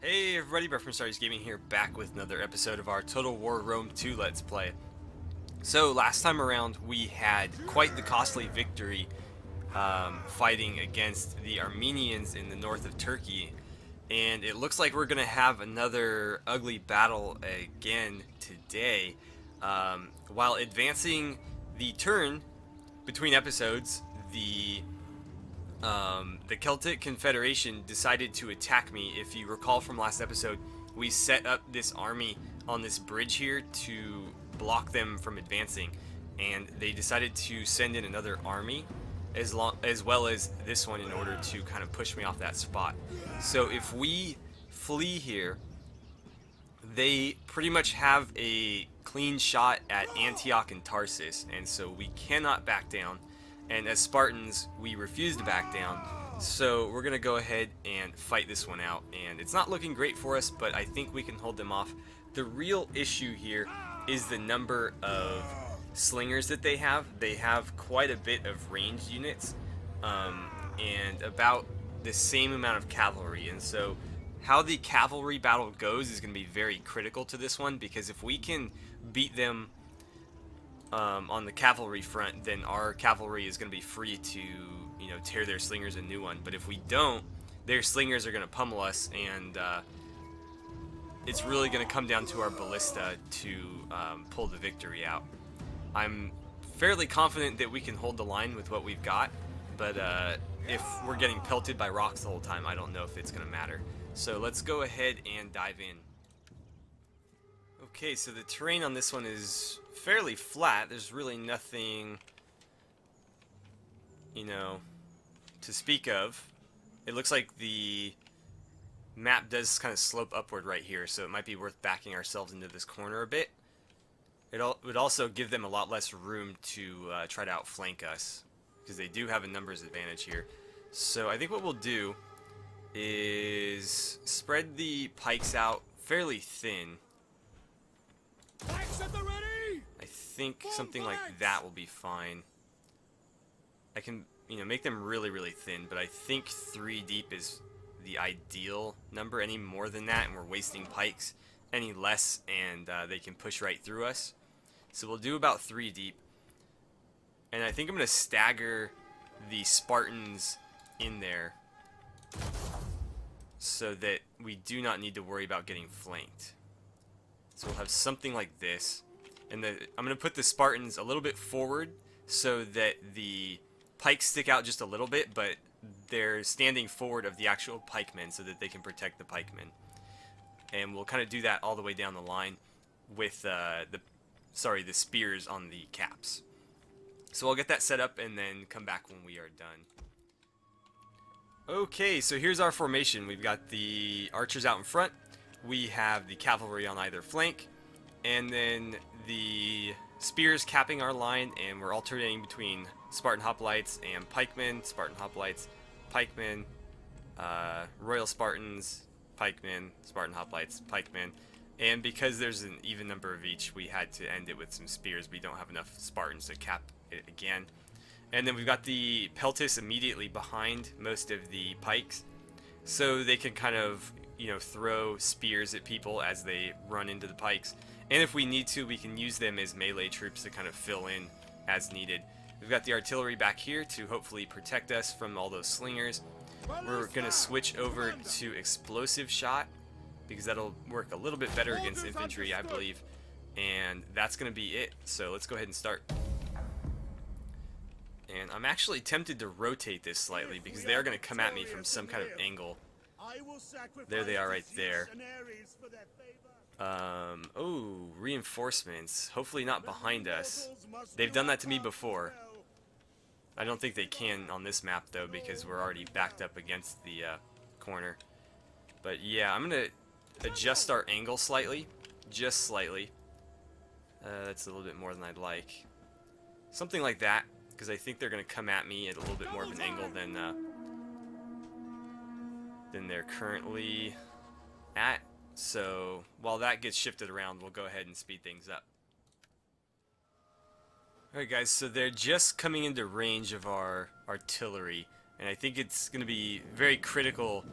Hey everybody, AstartesGaming here, back with another episode of our Total War Rome 2 Let's Play. So last time around we had quite the costly victory fighting against the Armenians in the north of Turkey, and it looks like we're going to have another ugly battle again today. While advancing the turn between episodes, the Celtic Confederation decided to attack me. If you recall from last episode, we set up this army on this bridge here to block them from advancing, and they decided to send in another army as well as this one in order to kind of push me off that spot. So if we flee here, they pretty much have a clean shot at Antioch and Tarsus, and so we cannot back down. And as Spartans, we refuse to back down. So we're going to go ahead and fight this one out. And it's not looking great for us, but I think we can hold them off. The real issue here is the number of slingers that they have. They have quite a bit of ranged units, and about the same amount of cavalry. And so how the cavalry battle goes is going to be very critical to this one, because if we can beat them on the cavalry front, then our cavalry is going to be free to, tear their slingers a new one. But if we don't, their slingers are going to pummel us, and it's really going to come down to our ballista to pull the victory out. I'm fairly confident that we can hold the line with what we've got, but if we're getting pelted by rocks the whole time, I don't know if it's going to matter. So let's go ahead and dive in. Okay, so the terrain on this one is fairly flat. There's really nothing, to speak of. It looks like the map does kind of slope upward right here, so it might be worth backing ourselves into this corner a bit. It would also give them a lot less room to try to outflank us, because they do have a numbers advantage here. So I think what we'll do is spread the pikes out fairly thin. I think something like that will be fine. I can, make them really, really thin, but I think 3 deep is the ideal number. Any more than that, and we're wasting pikes. Any less, and they can push right through us. So we'll do about 3 deep. And I think I'm going to stagger the Spartans in there so that we do not need to worry about getting flanked. So we'll have something like this. And I'm going to put the Spartans a little bit forward so that the pikes stick out just a little bit, but they're standing forward of the actual pikemen so that they can protect the pikemen. And we'll kind of do that all the way down the line with the spears on the caps. So I'll get that set up and then come back when we are done. Okay, so here's our formation. We've got the archers out in front. We have the cavalry on either flank, and then the spears capping our line, and we're alternating between Spartan hoplites and pikemen, Spartan hoplites, pikemen, Royal Spartans, pikemen, Spartan hoplites, pikemen. And because there's an even number of each, we had to end it with some spears. We don't have enough Spartans to cap it again. And then we've got the peltis immediately behind most of the pikes, so they can kind of throw spears at people as they run into the pikes. And if we need to, we can use them as melee troops to kind of fill in as needed. We've got the artillery back here to hopefully protect us from all those slingers. We're going to switch over to explosive shot, because that'll work a little bit better against infantry, I believe. And that's going to be it. So let's go ahead and start. And I'm actually tempted to rotate this slightly, because they are going to come at me from some kind of angle. There they are right there. Oh, reinforcements. Hopefully not behind us. They've done that to me before. I don't think they can on this map, though, because we're already backed up against the corner. But yeah, I'm going to adjust our angle slightly. Just slightly. That's a little bit more than I'd like. Something like that, because I think they're going to come at me at a little bit more of an angle than they're currently at. So while that gets shifted around, we'll go ahead and speed things up. Alright guys, so they're just coming into range of our artillery, and I think it's going to be very critical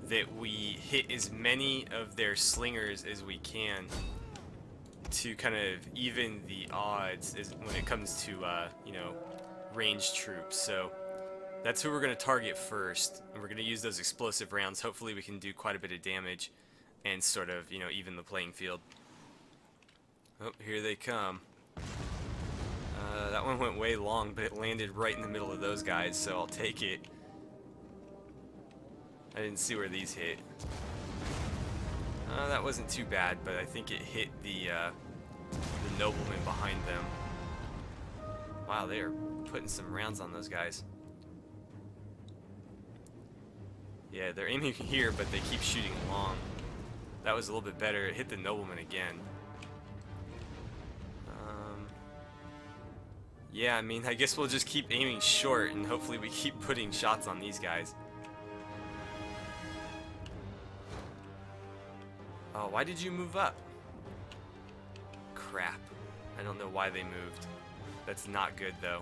that we hit as many of their slingers as we can to kind of even the odds when it comes to, you know, ranged troops. So that's who we're going to target first, and we're going to use those explosive rounds. Hopefully we can do quite a bit of damage and sort of, you know, even the playing field. Oh, here they come. That one went way long, but it landed right in the middle of those guys, so I'll take it. I didn't see where these hit. That wasn't too bad, but I think it hit the nobleman behind them. Wow, they are putting some rounds on those guys. Yeah, they're aiming here, but they keep shooting long. That was a little bit better. It hit the nobleman again. Yeah, I mean, I guess we'll just keep aiming short, and hopefully we keep putting shots on these guys. Oh, why did you move up? Crap. I don't know why they moved. That's not good, though.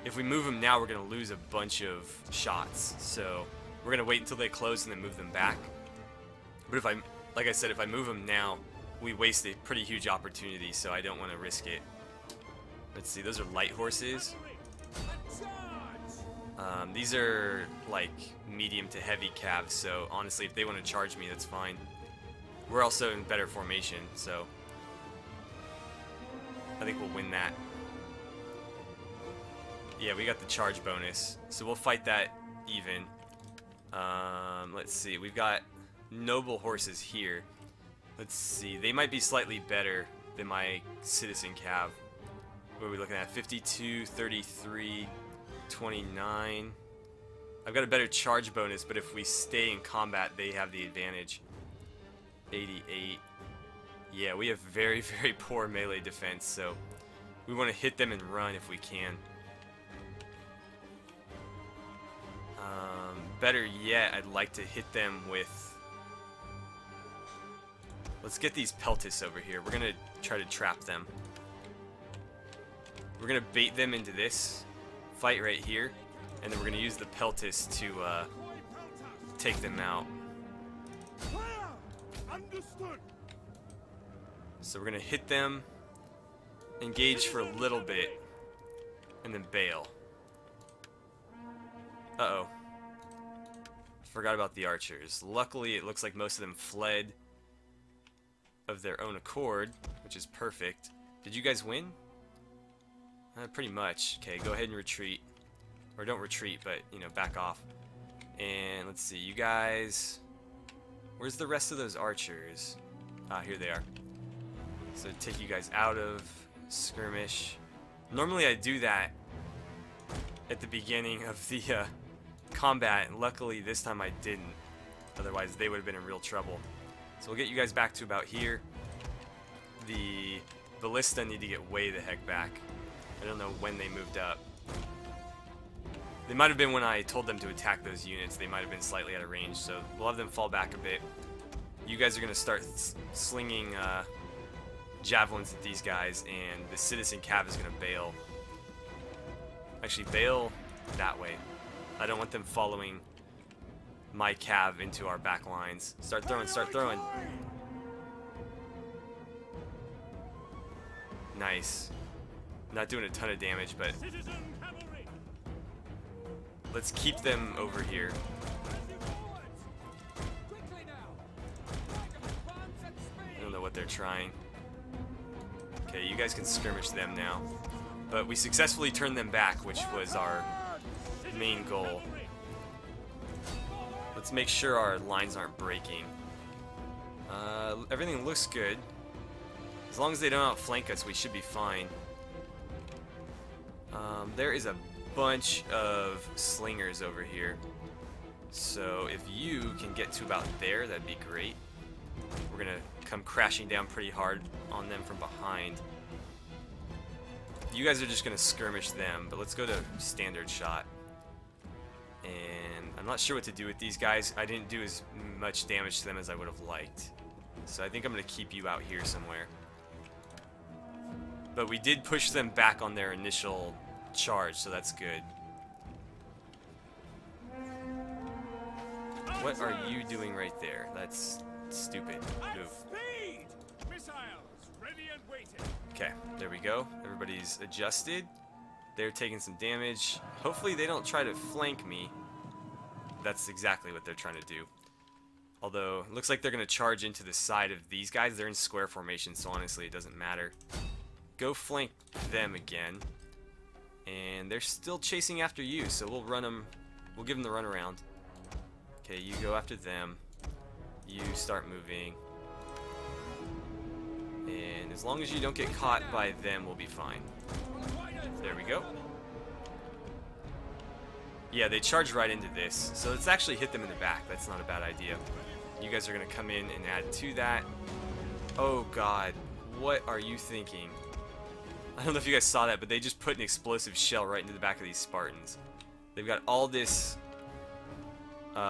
If we move them now, we're going to lose a bunch of shots. So we're going to wait until they close and then move them back. But if like I said, if I move them now, we waste a pretty huge opportunity, so I don't want to risk it. Let's see, those are light horses. These are like medium to heavy calves, so honestly, if they want to charge me, that's fine. We're also in better formation, so I think we'll win that. Yeah, we got the charge bonus, so we'll fight that even. Let's see, we've got noble horses here. Let's see, they might be slightly better than my citizen cav. What are we looking at? 52, 33, 29. I've got a better charge bonus, but if we stay in combat, they have the advantage. 88. Yeah, we have very, very poor melee defense, so we want to hit them and run if we can. Better yet, I'd like to hit them with... Let's get these peltists over here. We're going to try to trap them. We're going to bait them into this fight right here, and then we're going to use the peltists to take them out. So we're going to hit them, engage for a little bit, and then bail. Uh-oh. Forgot about the archers. Luckily, it looks like most of them fled of their own accord, which is perfect. Did you guys win? Pretty much. Okay, go ahead and retreat. Or don't retreat, but, you know, back off. And let's see, you guys... Where's the rest of those archers? Ah, here they are. So take you guys out of skirmish. Normally I do that at the beginning of the combat, and luckily this time I didn't. Otherwise they would have been in real trouble. So we'll get you guys back to about here. The ballista need to get way the heck back. I don't know when they moved up. They might have been when I told them to attack those units. They might have been slightly out of range, so we'll have them fall back a bit. You guys are going to start slinging javelins at these guys, and the citizen cav is going to bail. Actually, bail that way. I don't want them following my cav into our back lines. Start throwing, start throwing. Nice. Not doing a ton of damage, but let's keep them over here. I don't know what they're trying. Okay, you guys can skirmish them now. But we successfully turned them back, which was our main goal. Let's make sure our lines aren't breaking. Everything looks good. As long as they don't outflank us, we should be fine. There is a bunch of slingers over here. So if you can get to about there, that'd be great. We're gonna come crashing down pretty hard on them from behind. You guys are just gonna skirmish them, but let's go to standard shot. And I'm not sure what to do with these guys. I didn't do as much damage to them as I would have liked. So I think I'm gonna keep you out here somewhere. But we did push them back on their initial charge, so that's good. What are you doing right there? That's stupid. Move. Okay, there we go. Everybody's adjusted. They're taking some damage. Hopefully they don't try to flank me. That's exactly what they're trying to do. Although, it looks like they're going to charge into the side of these guys. They're in square formation, so honestly it doesn't matter. Go flank them again. And they're still chasing after you, so we'll run them. We'll give them the runaround. Okay, you go after them. You start moving. And as long as you don't get caught by them, we'll be fine. There we go. Yeah, they charge right into this. So let's actually hit them in the back. That's not a bad idea. You guys are going to come in and add to that. Oh god, what are you thinking? I don't know if you guys saw that, but they just put an explosive shell right into the back of these Spartans. They've got all this, you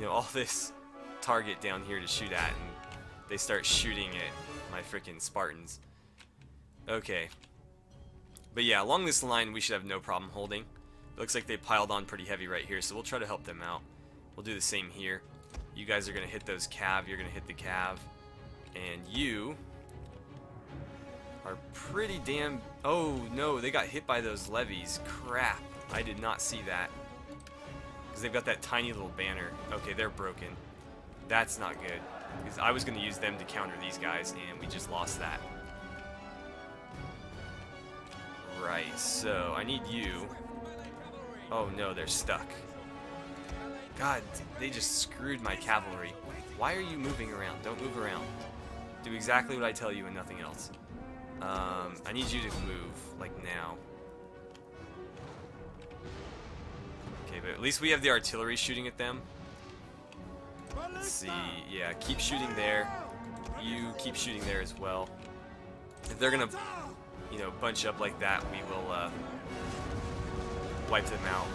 know, all this target down here to shoot at, and they start shooting at my freaking Spartans. Okay. But yeah, along this line we should have no problem holding. It looks like they piled on pretty heavy right here, so we'll try to help them out. We'll do the same here. You guys are going to hit those cav, you're going to hit the cav, and you are pretty damn... Oh no, they got hit by those levies. Crap, I did not see that. Because they've got that tiny little banner. Okay, they're broken. That's not good. Because I was going to use them to counter these guys, and we just lost that. Right, so I need you. Oh no, they're stuck. God, they just screwed my cavalry. Why are you moving around? Don't move around. Do exactly what I tell you and nothing else. I need you to move, like now. Okay, but at least we have the artillery shooting at them. Let's see, yeah, keep shooting there. You keep shooting there as well. If they're gonna, you know, bunch up like that, we will wipe them out.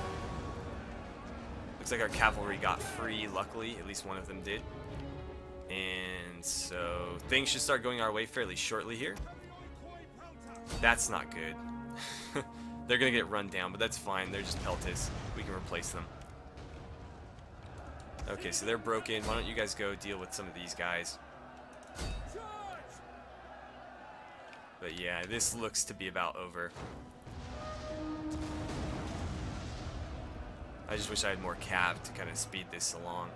Looks like our cavalry got free, luckily. At least one of them did. And so things should start going our way fairly shortly here. That's not good. They're gonna get run down, but that's fine. They're just peltis. We can replace them. Okay, so they're broken. Why don't you guys go deal with some of these guys? But yeah, this looks to be about over. I just wish I had more cav to kind of speed this along.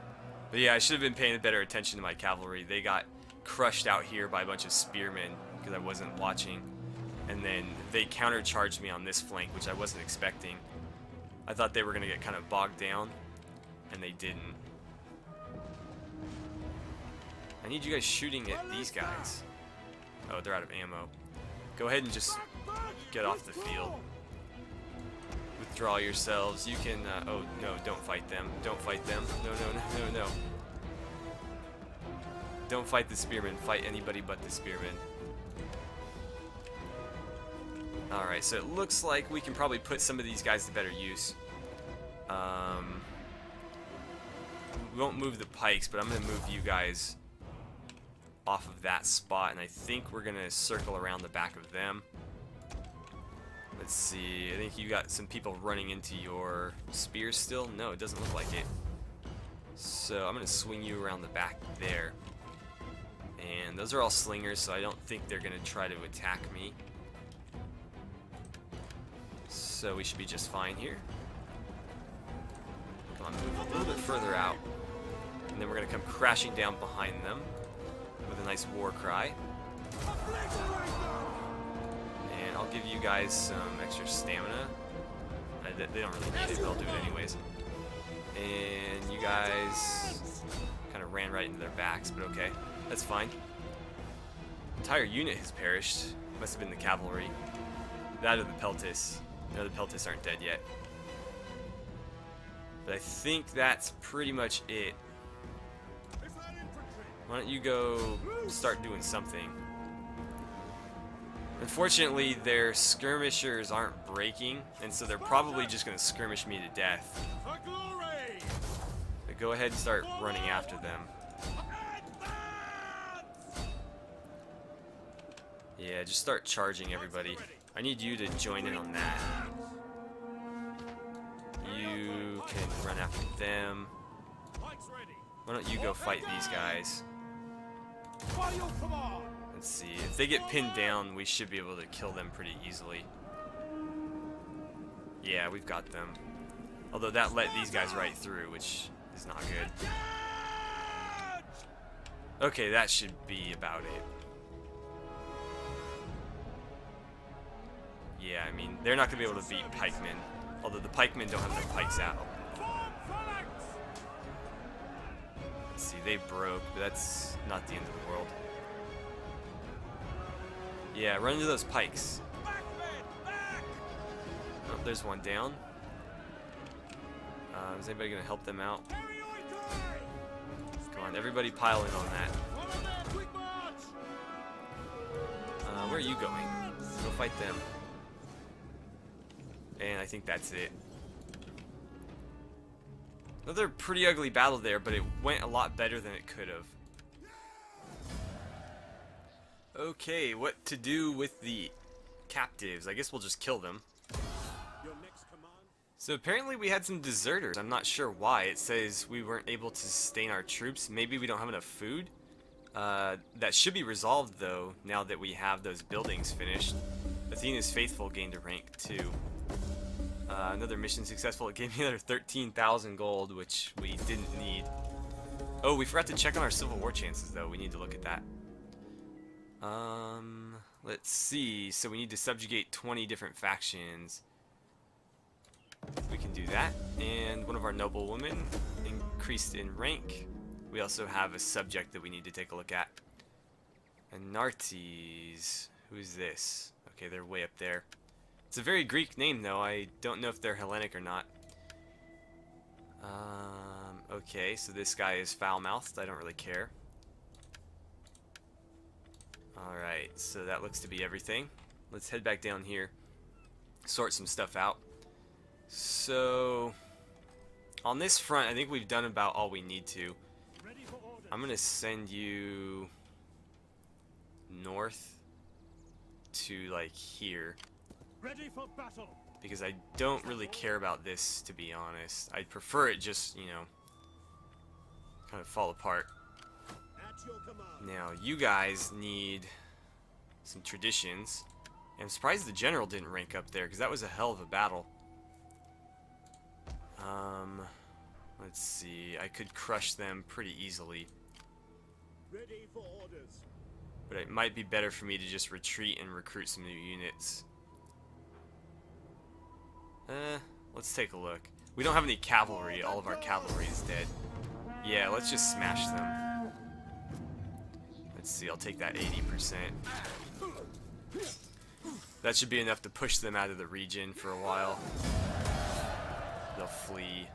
But yeah, I should have been paying better attention to my cavalry. They got crushed out here by a bunch of spearmen because I wasn't watching. And then they countercharged me on this flank, which I wasn't expecting. I thought they were going to get kind of bogged down, and they didn't. I need you guys shooting at these guys. Oh, they're out of ammo. Go ahead and just get off the field. Withdraw yourselves. You can, oh no, don't fight them. Don't fight them. No, no, no, no, no. Don't fight the spearmen. Fight anybody but the spearmen. Alright, so it looks like we can probably put some of these guys to better use. We won't move the pikes, but I'm going to move you guys off of that spot, and I think we're going to circle around the back of them. Let's see, I think you got some people running into your spears still. No, it doesn't look like it. So I'm going to swing you around the back there. And those are all slingers, so I don't think they're going to try to attack me. So we should be just fine here. Come on, move a little bit further out. And then we're going to come crashing down behind them with a nice war cry. And I'll give you guys some extra stamina. They don't really need it, but I'll do it anyways. And you guys kind of ran right into their backs, but okay, that's fine. Entire unit has perished. Must have been the cavalry. That or the peltis. No, the peltis aren't dead yet. But I think that's pretty much it. Why don't you go start doing something? Unfortunately, their skirmishers aren't breaking, and so they're probably just going to skirmish me to death. But go ahead and start running after them. Yeah, just start charging everybody. I need you to join in on that. You can run after them. Why don't you go fight these guys? Let's see. If they get pinned down, we should be able to kill them pretty easily. Yeah, we've got them. Although that let these guys right through, which is not good. Okay, that should be about it. Yeah, I mean, they're not going to be able to beat pikemen. Although the pikemen don't have their pikes out. Let's see, they broke, but that's not the end of the world. Yeah, run into those pikes. Oh, there's one down. Is anybody going to help them out? Come on, everybody pile in on that. Where are you going? Go fight them. And I think that's it. Another pretty ugly battle there, but it went a lot better than it could have. Okay, what to do with the captives? I guess we'll just kill them. So apparently we had some deserters. I'm not sure why. It says we weren't able to sustain our troops. Maybe we don't have enough food? That should be resolved though, now that we have those buildings finished. Athena's Faithful gained a rank too. Another mission successful. It gave me another 13,000 gold, which we didn't need. Oh, we forgot to check on our Civil War chances though. We need to look at that. Let's see. So we need to subjugate 20 different factions. We can do that. And one of our noblewomen increased in rank. We also have a subject that we need to take a look at. Anartes. Who's this? Okay, they're way up there. It's a very Greek name though. I don't know if they're Hellenic or not. Okay, so this guy is foul-mouthed. I don't really care. Alright, so that looks to be everything. Let's head back down here. Sort some stuff out. So, on this front, I think we've done about all we need to. I'm going to send you north to, like, here. Ready for battle. Because I don't really care about this, to be honest. I'd prefer it just, you know, kind of fall apart. At your command. Now, you guys need some traditions. And I'm surprised the general didn't rank up there, because that was a hell of a battle. Let's see. I could crush them pretty easily. Ready for orders. But it might be better for me to just retreat and recruit some new units. Let's take a look. We don't have any cavalry. All of our cavalry is dead. Yeah, let's just smash them. Let's see. I'll take that 80%. That should be enough to push them out of the region for a while. They'll flee.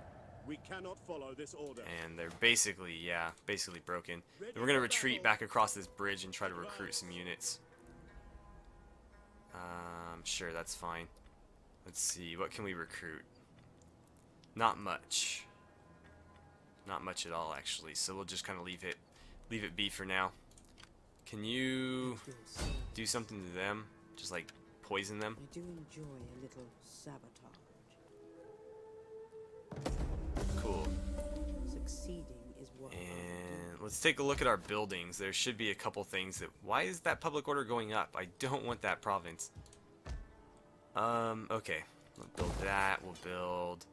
We cannot follow this order. And they're basically, yeah, basically broken. Then we're going to retreat back across this bridge and try to recruit some units. Sure, that's fine. Let's see, what can we recruit? Not much. Not much at all, actually. So we'll just kind of leave it be for now. Can you do something to them? Just like poison them? I do enjoy a little sabotage. Cool. Succeeding is what. And let's take a look at our buildings. There should be a couple things that. Why is that public order going up? I don't want that province. Okay. We'll build that. We'll build.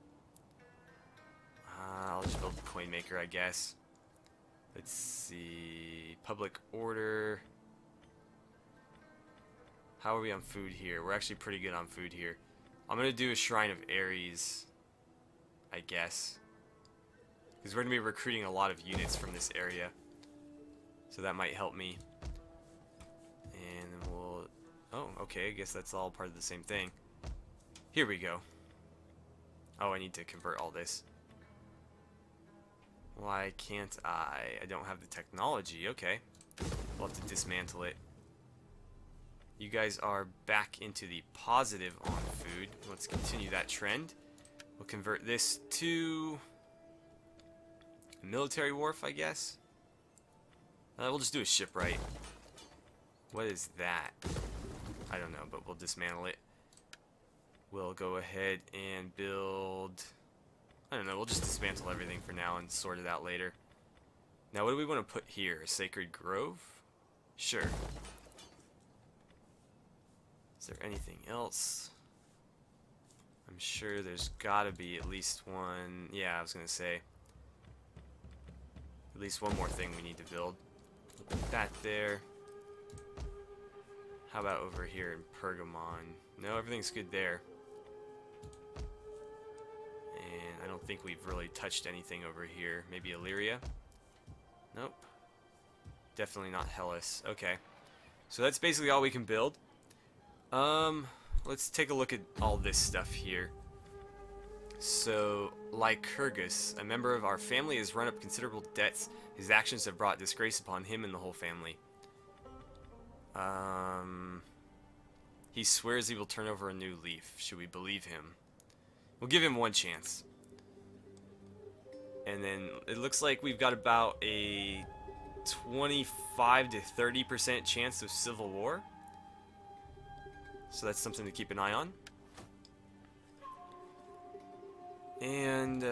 I'll just build the coin maker, I guess. Let's see. Public order. How are we on food here? We're actually pretty good on food here. I'm gonna do a Shrine of Ares, I guess. Because we're going to be recruiting a lot of units from this area. So that might help me. And then we'll... Oh, okay, I guess that's all part of the same thing. Here we go. Oh, I need to convert all this. Why can't I? I don't have the technology. Okay. We'll have to dismantle it. You guys are back into the positive on food. Let's continue that trend. We'll convert this to... a military wharf, I guess. We'll just do a shipwright. What is that? I don't know, but we'll dismantle it. We'll go ahead and build... I don't know, we'll just dismantle everything for now and sort it out later. Now, what do we want to put here? A sacred grove? Sure. Is there anything else? I'm sure there's gotta be at least one. Yeah, I was gonna say. At least one more thing we need to build. Put that there. How about over here in Pergamon? No, everything's good there. And I don't think we've really touched anything over here. Maybe Illyria? Nope. Definitely not Hellas. Okay. So that's basically all we can build. Let's take a look at all this stuff here. So, Lycurgus, a member of our family, has run up considerable debts. His actions have brought disgrace upon him and the whole family. He swears he will turn over a new leaf. Should we believe him? We'll give him one chance. And then it looks like we've got about a 25 to 30% chance of civil war. So that's something to keep an eye on. And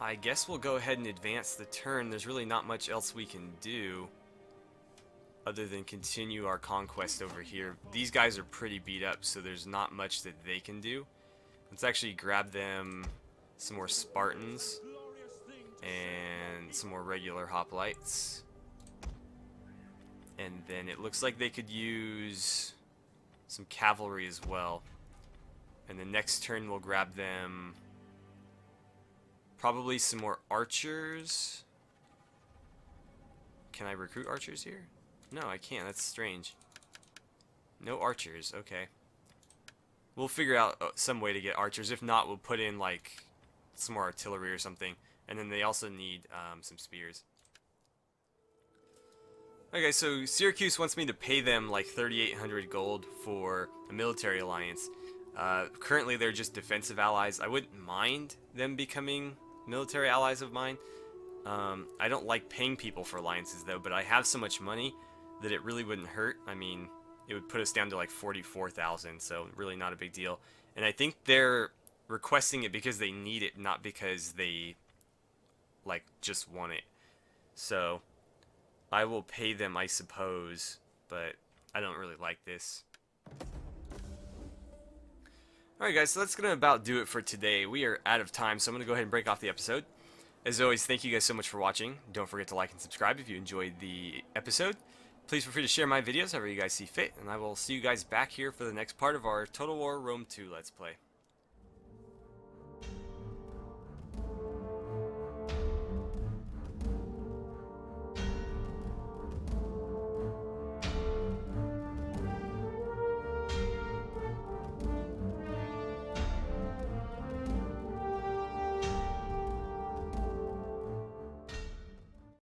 I guess we'll go ahead and advance the turn. There's really not much else we can do other than continue our conquest over here. These guys are pretty beat up, so there's not much that they can do. Let's actually grab them some more Spartans and some more regular hoplites. And then it looks like they could use some cavalry as well. And the next turn we'll grab them probably some more archers. Can I recruit archers here? No, I can't. That's strange. No archers. Okay. We'll figure out some way to get archers. If not, we'll put in like some more artillery or something. And then they also need some spears. Okay, so Syracuse wants me to pay them like 3,800 gold for a military alliance. Currently, they're just defensive allies. I wouldn't mind them becoming military allies of mine. I don't like paying people for alliances, though, but I have so much money that it really wouldn't hurt. I mean, it would put us down to like 44,000, so really not a big deal. And I think they're requesting it because they need it, not because they like just want it. So I will pay them, I suppose, but I don't really like this. Alright guys, so that's going to about do it for today. We are out of time, so I'm going to go ahead and break off the episode. As always, thank you guys so much for watching. Don't forget to like and subscribe if you enjoyed the episode. Please feel free to share my videos however you guys see fit, and I will see you guys back here for the next part of our Total War Rome 2 Let's Play.